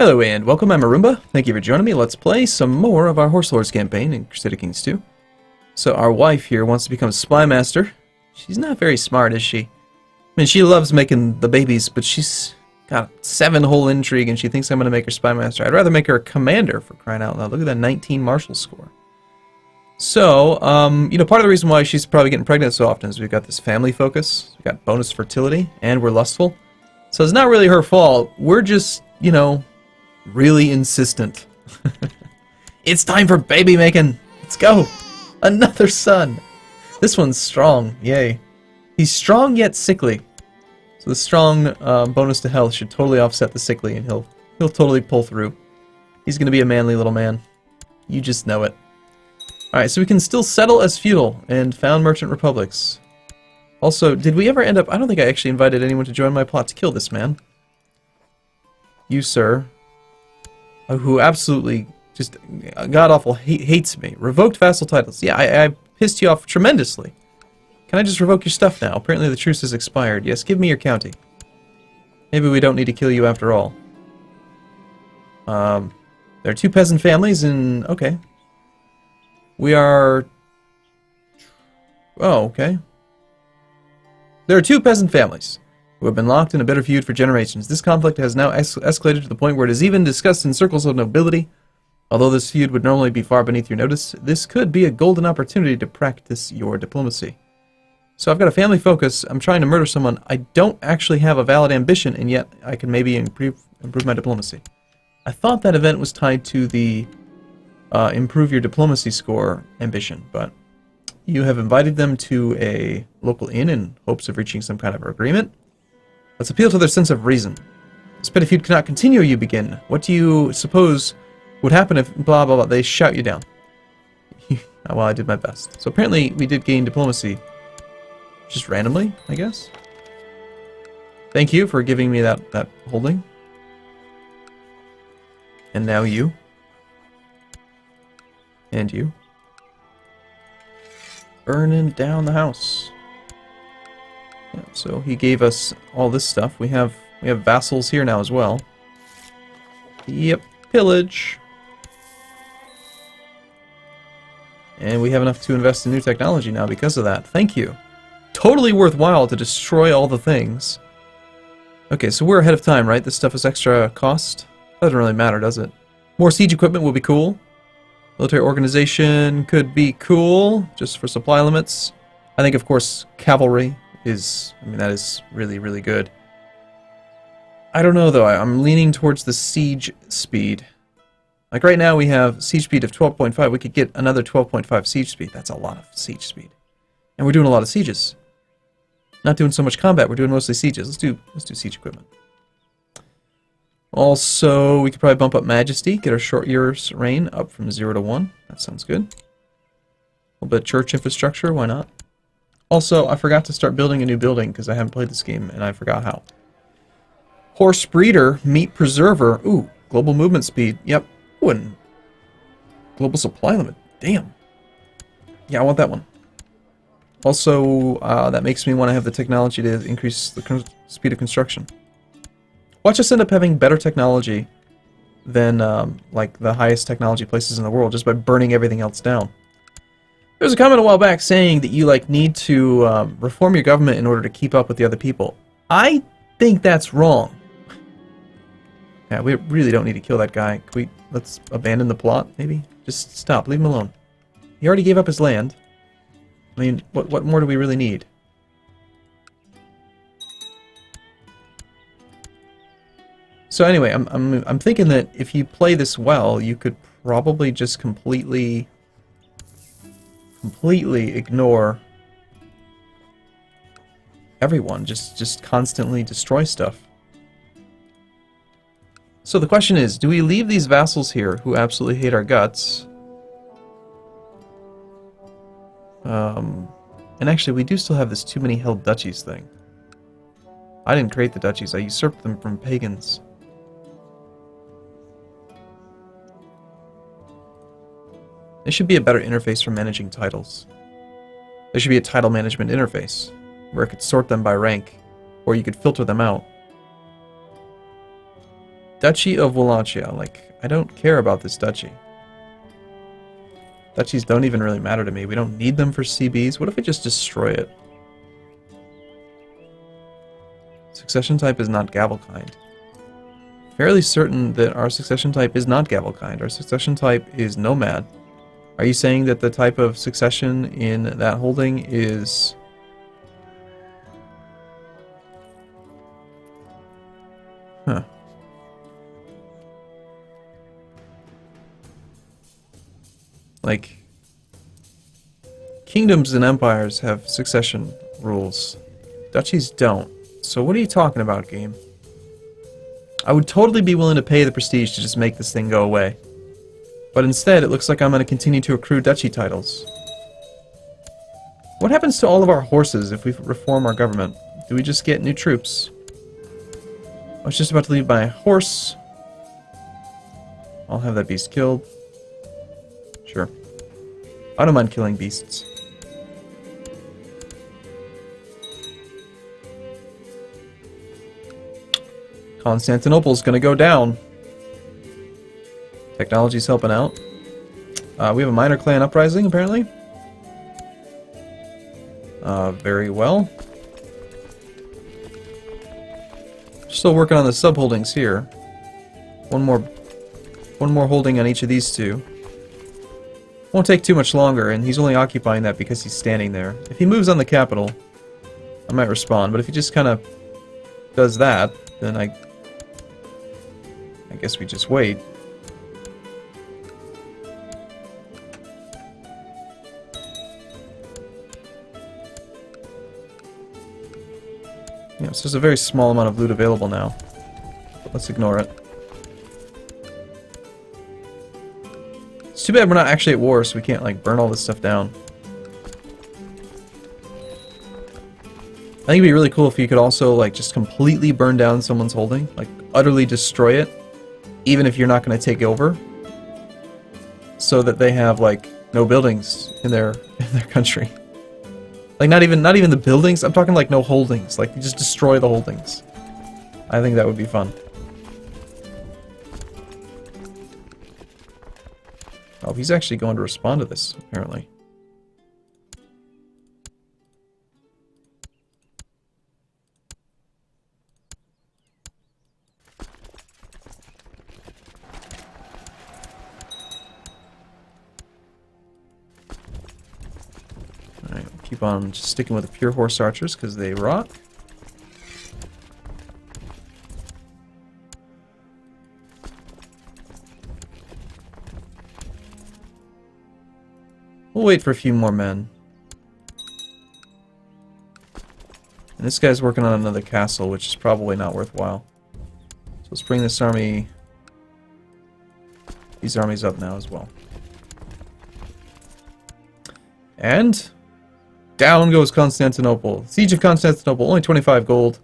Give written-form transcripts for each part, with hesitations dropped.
Hello and welcome, I'm Arumba. Thank you for joining me. Let's play some more of our Horse Lords campaign in Crusader Kings 2. So our wife here wants to become a spy master. She's not very smart, is she? I mean, she loves making the babies, but she's got 7 whole intrigue and she thinks I'm going to make her spy master. I'd rather make her a commander, for crying out loud. Look at that 19 martial score. So, part of the reason why she's probably getting pregnant so often is we've got this family focus, we've got bonus fertility, and we're lustful. So it's not really her fault. We're just, really insistent. It's time for baby making. Let's go. Another son. This one's strong. Yay. He's strong yet sickly. So the strong bonus to health should totally offset the sickly, and he'll totally pull through. He's going to be a manly little man. You just know it. Alright, so we can still settle as feudal and found merchant republics. Also, did we ever end up... I don't think I actually invited anyone to join my plot to kill this man. You, sir, who absolutely just god-awful hates me. Revoked vassal titles. Yeah, I pissed you off tremendously. Can I just revoke your stuff now? Apparently the truce has expired. Yes, give me your county. Maybe we don't need to kill you after all. There are 2 peasant families in... Okay. We are... Oh, okay. There are 2 peasant families who have been locked in a bitter feud for generations. This conflict has now escalated to the point where it is even discussed in circles of nobility. Although this feud would normally be far beneath your notice, this could be a golden opportunity to practice your diplomacy. So I've got a family focus. I'm trying to murder someone. I don't actually have a valid ambition, and yet I can maybe improve my diplomacy. I thought that event was tied to the improve your diplomacy score ambition, but you have invited them to a local inn in hopes of reaching some kind of agreement. Let's appeal to their sense of reason. This petty feud cannot continue, you begin. What do you suppose would happen if blah blah blah? They shout you down. Well, I did my best. So apparently we did gain diplomacy. Just randomly, I guess. Thank you for giving me that holding. And now you. And you. Burning down the house. Yeah, so he gave us all this stuff. We have vassals here now as well. Yep, pillage. And we have enough to invest in new technology now because of that. Thank you. Totally worthwhile to destroy all the things. Okay, so we're ahead of time, right? This stuff is extra cost. Doesn't really matter, does it? More siege equipment will be cool. Military organization could be cool, just for supply limits. I think, of course, cavalry is... that is really, really good. I don't know, though. I'm leaning towards the siege speed. Like, right now we have siege speed of 12.5. We could get another 12.5 siege speed. That's a lot of siege speed. And we're doing a lot of sieges. Not doing so much combat. We're doing mostly sieges. Let's do siege equipment. Also, we could probably bump up Majesty, get our short years reign up from 0 to 1. That sounds good. A little bit of church infrastructure, why not? Also, I forgot to start building a new building because I haven't played this game and I forgot how. Horse breeder, meat preserver. Ooh, global movement speed. Yep. Ooh, and global supply limit. Damn. Yeah, I want that one. Also, that makes me want to have the technology to increase the speed of construction. Watch us end up having better technology than like the highest technology places in the world just by burning everything else down. There was a comment a while back saying that you need to reform your government in order to keep up with the other people. I think that's wrong. Yeah, we really don't need to kill that guy. Let's abandon the plot, maybe? Just stop, leave him alone. He already gave up his land. I mean, what more do we really need? So anyway, I'm thinking that if you play this well, you could probably just completely ignore everyone. Just constantly destroy stuff. So the question is, do we leave these vassals here who absolutely hate our guts? And actually, we do still have this too many held duchies thing. I didn't create the duchies. I usurped them from pagans. There should be a better interface for managing titles. There should be a title management interface where it could sort them by rank, or you could filter them out. Duchy of Wallachia. Like, I don't care about this duchy. Duchies don't even really matter to me. We don't need them for CBs. What if we just destroy it? Succession type is not Gavelkind. Fairly certain that our succession type is not Gavelkind. Our succession type is Nomad. Are you saying that the type of succession in that holding is... Huh. Like, kingdoms and empires have succession rules. Duchies don't. So what are you talking about, game? I would totally be willing to pay the prestige to just make this thing go away. But instead, it looks like I'm going to continue to accrue duchy titles. What happens to all of our horses if we reform our government? Do we just get new troops? I was just about to leave my horse. I'll have that beast killed. Sure. I don't mind killing beasts. Constantinople's gonna go down. Technology's helping out. We have a minor clan uprising, apparently. Very well. Still working on the sub-holdings here. One more holding on each of these two. Won't take too much longer, and he's only occupying that because he's standing there. If he moves on the capital, I might respond, but if he just kind of does that, then I guess we just wait. Yeah, so there's a very small amount of loot available now. But let's ignore it. It's too bad we're not actually at war, so we can't, like, burn all this stuff down. I think it'd be really cool if you could also, like, just completely burn down someone's holding. Like, utterly destroy it, even if you're not going to take over. So that they have, like, no buildings in their country. Like, not even the buildings, I'm talking, like, no holdings. Like, you just destroy the holdings. I think that would be fun. Oh, he's actually going to respond to this, apparently. Alright, we'll keep on just sticking with the pure horse archers, because they rock. We'll wait for a few more men. And this guy's working on another castle, which is probably not worthwhile. So let's bring this army... these armies up now as well. And... down goes Constantinople. Siege of Constantinople, only 25 gold.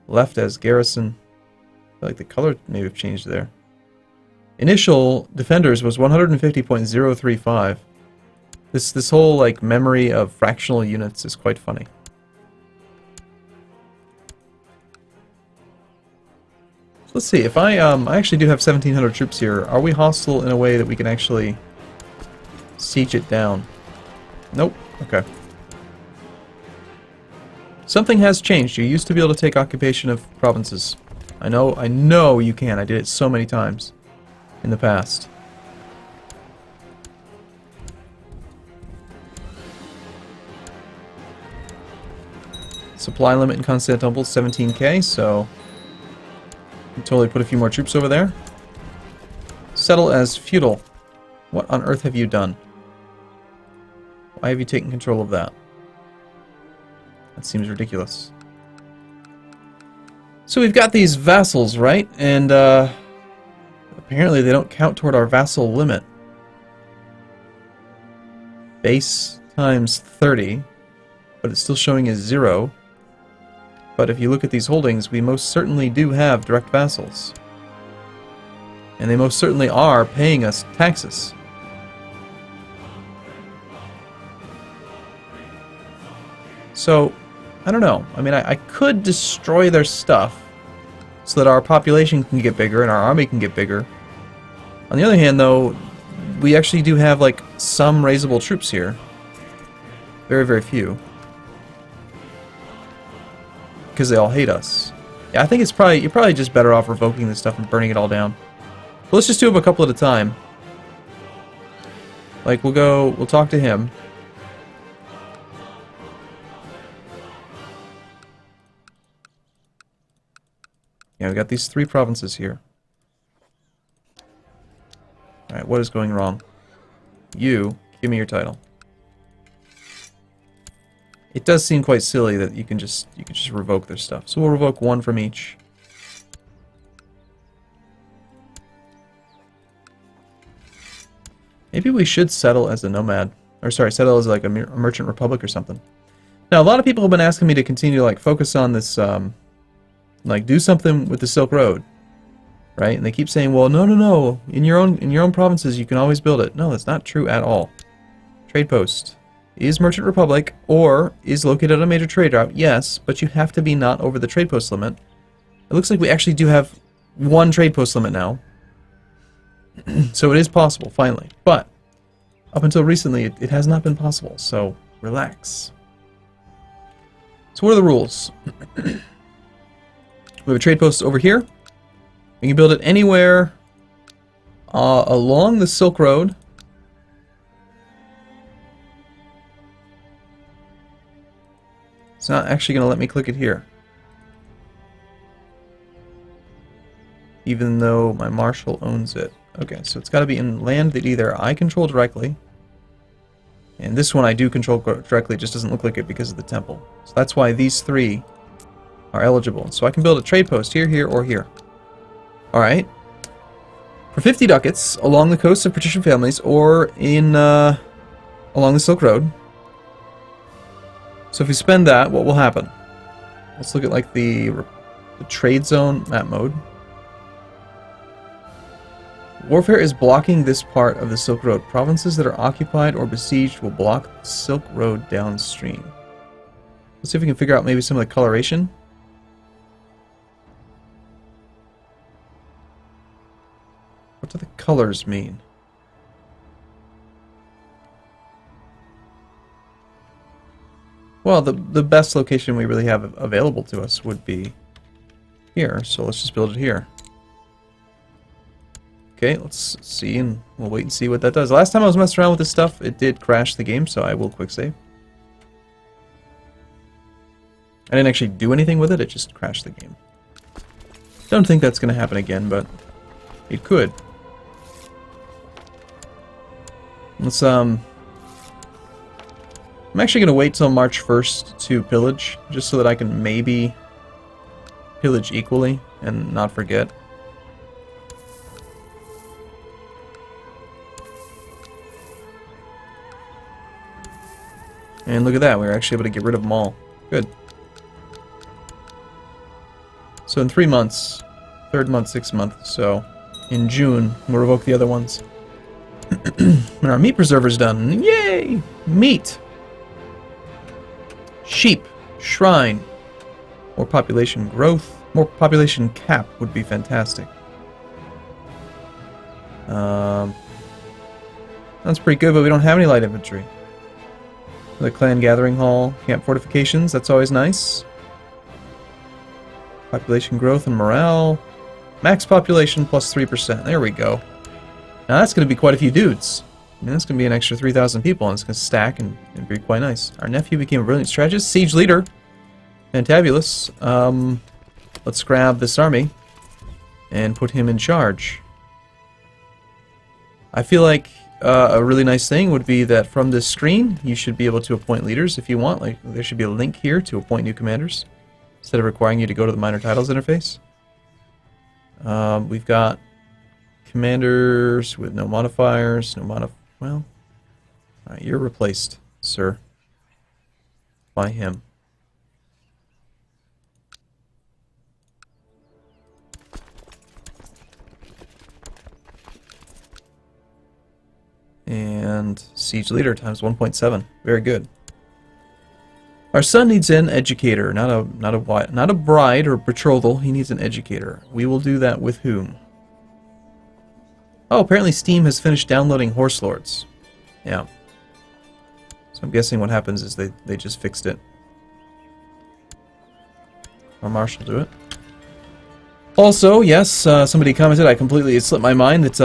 Left as garrison. I feel like the color may have changed there. Initial defenders was 150.035. This whole, like, memory of fractional units is quite funny. So let's see, if I actually do have 1,700 troops here, are we hostile in a way that we can actually siege it down? Nope. Okay. Something has changed. You used to be able to take occupation of provinces. I know you can. I did it so many times in the past. Supply limit in Constantinople is 17k, so we can totally put a few more troops over there. Settle as feudal. What on earth have you done? Why have you taken control of that? That seems ridiculous. So we've got these vassals, right? And apparently they don't count toward our vassal limit. Base times 30, but it's still showing as 0. But if you look at these holdings, we most certainly do have direct vassals. And they most certainly are paying us taxes. So, I don't know. I mean, I could destroy their stuff so that our population can get bigger and our army can get bigger. On the other hand, though, we actually do have, like, some raisable troops here. Very, very few. Because they all hate us. Yeah, I think it's probably, you're probably just better off revoking this stuff and burning it all down. But let's just do them a couple at a time. Like, we'll talk to him. Yeah, we got these 3 provinces here. Alright, what is going wrong? You, give me your title. It does seem quite silly that you can just revoke their stuff. So we'll revoke 1 from each. Maybe we should settle as a nomad. Or sorry, settle as like a merchant republic or something. Now, a lot of people have been asking me to continue to like focus on this, like do something with the Silk Road. Right? And they keep saying, well, no. In your own provinces, you can always build it. No, that's not true at all. Trade post. Is Merchant Republic or is located on a major trade route? Yes, but you have to be not over the trade post limit. It looks like we actually do have 1 trade post limit now. So it is possible, finally. But up until recently, it has not been possible. So relax. So what are the rules? We have a trade post over here. You can build it anywhere along the Silk Road. It's not actually going to let me click it here. Even though my marshal owns it. Okay, so it's got to be in land that either I control directly, and this one I do control directly, it just doesn't look like it because of the temple. So that's why these 3 are eligible. So I can build a trade post here, here, or here. Alright. For 50 ducats, along the coast of patrician families, or in along the Silk Road. So if we spend that, what will happen? Let's look at like the trade zone map mode. Warfare is blocking this part of the Silk Road. Provinces that are occupied or besieged will block the Silk Road downstream. Let's see if we can figure out maybe some of the coloration. What do the colors mean? Well, the best location we really have available to us would be here, so let's just build it here. Okay, let's see, and we'll wait and see what that does. Last time I was messing around with this stuff, it did crash the game, so I will quick save. I didn't actually do anything with it, it just crashed the game. Don't think that's going to happen again, but it could. Let's, I'm actually going to wait till March 1st to pillage, just so that I can maybe pillage equally and not forget. And look at that, we were actually able to get rid of them all. Good. So in 3 months, 3rd month, 6th month, so in June, we'll revoke the other ones. And our meat preserver's done. Yay! Meat! Sheep. Shrine. More population growth. More population cap would be fantastic. That's pretty good, but we don't have any light infantry. The clan gathering hall, camp fortifications, that's always nice. Population growth and morale. Max population plus 3%. There we go. Now that's going to be quite a few dudes. I mean, that's going to be an extra 3,000 people, and it's going to stack and be quite nice. Our nephew became a brilliant strategist. Siege leader. Fantabulous. Let's grab this army and put him in charge. I feel like a really nice thing would be that from this screen, you should be able to appoint leaders if you want. Like, there should be a link here to appoint new commanders, instead of requiring you to go to the minor titles interface. We've got commanders with no modifiers, well, alright, you're replaced, sir, by him. And siege leader times 1.7. Very good. Our son needs an educator, not a bride or betrothal. He needs an educator. We will do that with whom? Oh, apparently Steam has finished downloading Horse Lords. Yeah. So I'm guessing what happens is they just fixed it. Or Marshall do it. Also, yes, somebody commented, it slipped my mind that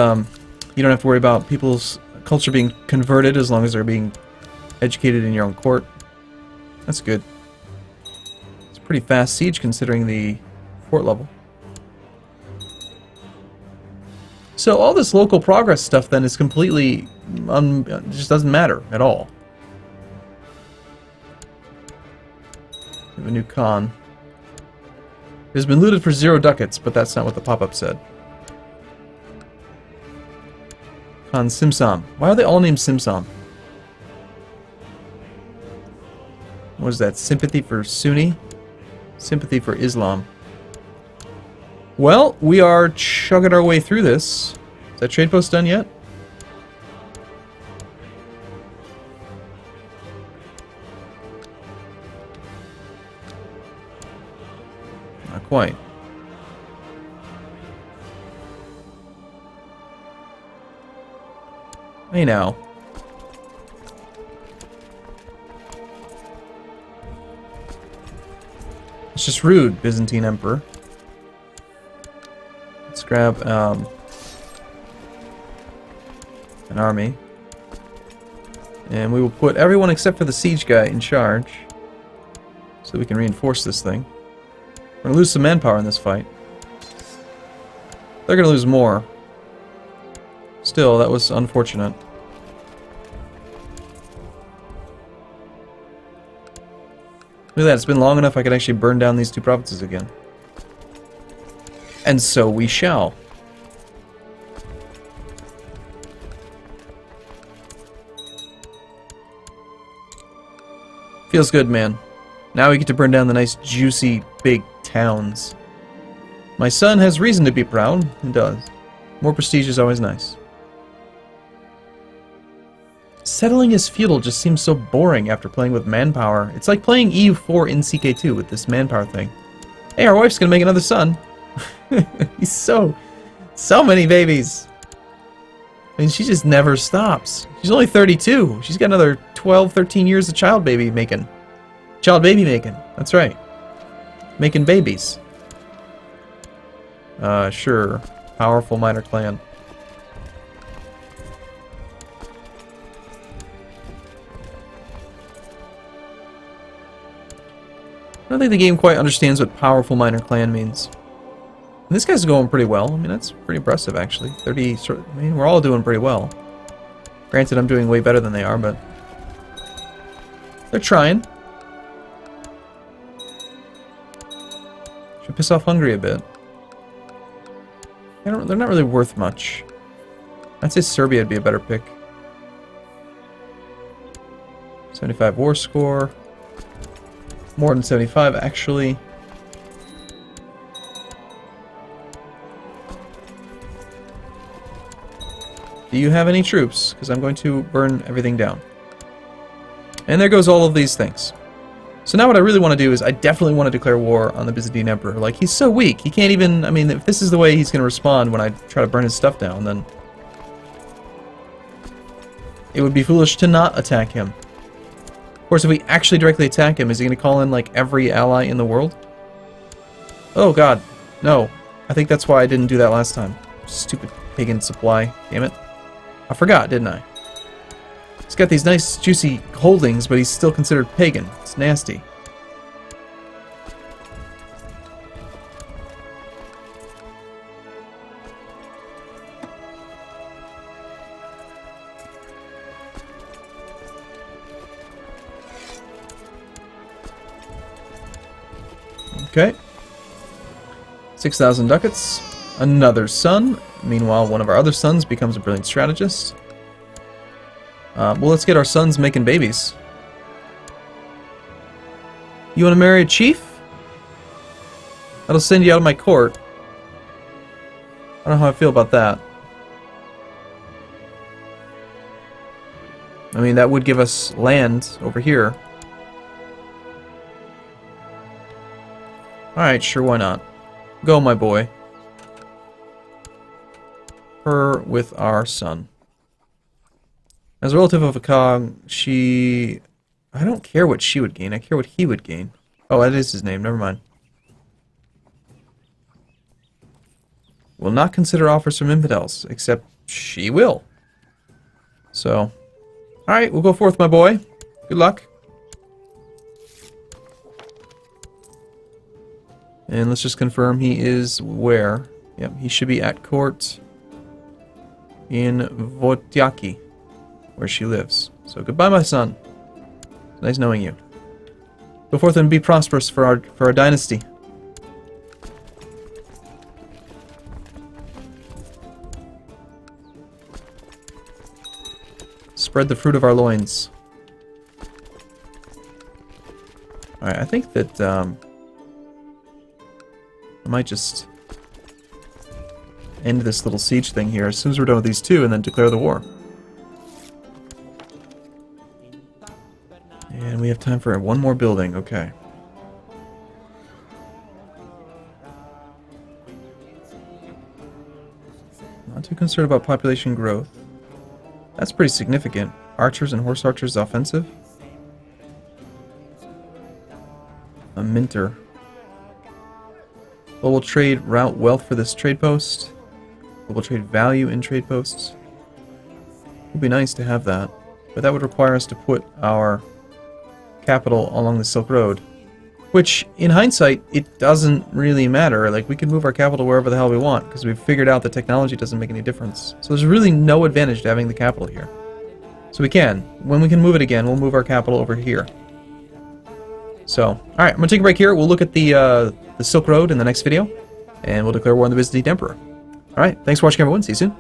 you don't have to worry about people's culture being converted as long as they're being educated in your own court. That's good. It's a pretty fast siege considering the fort level. So all this local progress stuff then is completely just doesn't matter at all. We have a new Khan. It has been looted for 0 ducats, but that's not what the pop-up said. Khan Simsam. Why are they all named Simsam? What is that? Sympathy for Sunni? Sympathy for Islam. Well, we are chugging our way through this. Is that trade post done yet? Not quite. Hey now. It's just rude, Byzantine Emperor. Let's grab an army. And we will put everyone except for the siege guy in charge. So we can reinforce this thing. We're going to lose some manpower in this fight. They're going to lose more. Still, that was unfortunate. Look at that, it's been long enough I could actually burn down these 2 provinces again. And so we shall. Feels good, man. Now we get to burn down the nice, juicy, big towns. My son has reason to be proud. He does. More prestige is always nice. Settling as feudal just seems so boring after playing with manpower. It's like playing EU4 in CK2 with this manpower thing. Hey, our wife's gonna make another son. He's so many babies. I mean, she just never stops. She's only 32. She's got another 12, 13 years of child baby making. That's right. Making babies. Sure. Powerful minor clan. I don't think the game quite understands what powerful minor clan means. And this guy's going pretty well. I mean, that's pretty impressive, actually. 30, I mean, we're all doing pretty well. Granted, I'm doing way better than they are, but they're trying. Should piss off Hungary a bit. They're not really worth much. I'd say Serbia would be a better pick. 75 war score. More than 75, actually. Do you have any troops? Because I'm going to burn everything down. And there goes all of these things. So now what I really want to do is I definitely want to declare war on the Byzantine Emperor. Like, he's so weak. He can't even... I mean, if this is the way he's going to respond when I try to burn his stuff down, then it would be foolish to not attack him. Of course, if we actually directly attack him, is he going to call in, like, every ally in the world? Oh, God. No. I think that's why I didn't do that last time. Stupid pagan supply. Damn it. I forgot, didn't I? He's got these nice, juicy holdings, but he's still considered pagan. It's nasty. Okay. 6,000 ducats. Another son. Meanwhile, one of our other sons becomes a brilliant strategist. Well, let's get our sons making babies. You want to marry a chief? That'll send you out of my court. I don't know how I feel about that. I mean, that would give us land over here. Alright, sure, why not? Go, my boy. Her with our son. As a relative of a cog, she... I don't care what she would gain, I care what he would gain. Oh, that is his name, never mind. Will not consider offers from infidels, except she will. So, alright, we'll go forth, my boy. Good luck. And let's just confirm he is where? Yep, he should be at court in Votyaki, where she lives. So goodbye, my son. Nice knowing you. Go forth and be prosperous for our dynasty. Spread the fruit of our loins. Alright, I think that I might just end this little siege thing here as soon as we're done with these two and then declare the war. And we have time for one more building, okay. Not too concerned about population growth. That's pretty significant. Archers and horse archers offensive. A minter. Global trade route wealth for this trade post. Global trade value in trade posts. Would be nice to have that, but that would require us to put our capital along the Silk Road, which in hindsight it doesn't really matter. Like, we can move our capital wherever the hell we want because we've figured out that technology doesn't make any difference. So there's really no advantage to having the capital here. So we can, when we can move it again, we'll move our capital over here. So, alright, I'm gonna take a break here. We'll look at the Silk Road in the next video, and we'll declare war on the Byzantine Emperor. Alright, thanks for watching, everyone. See you soon.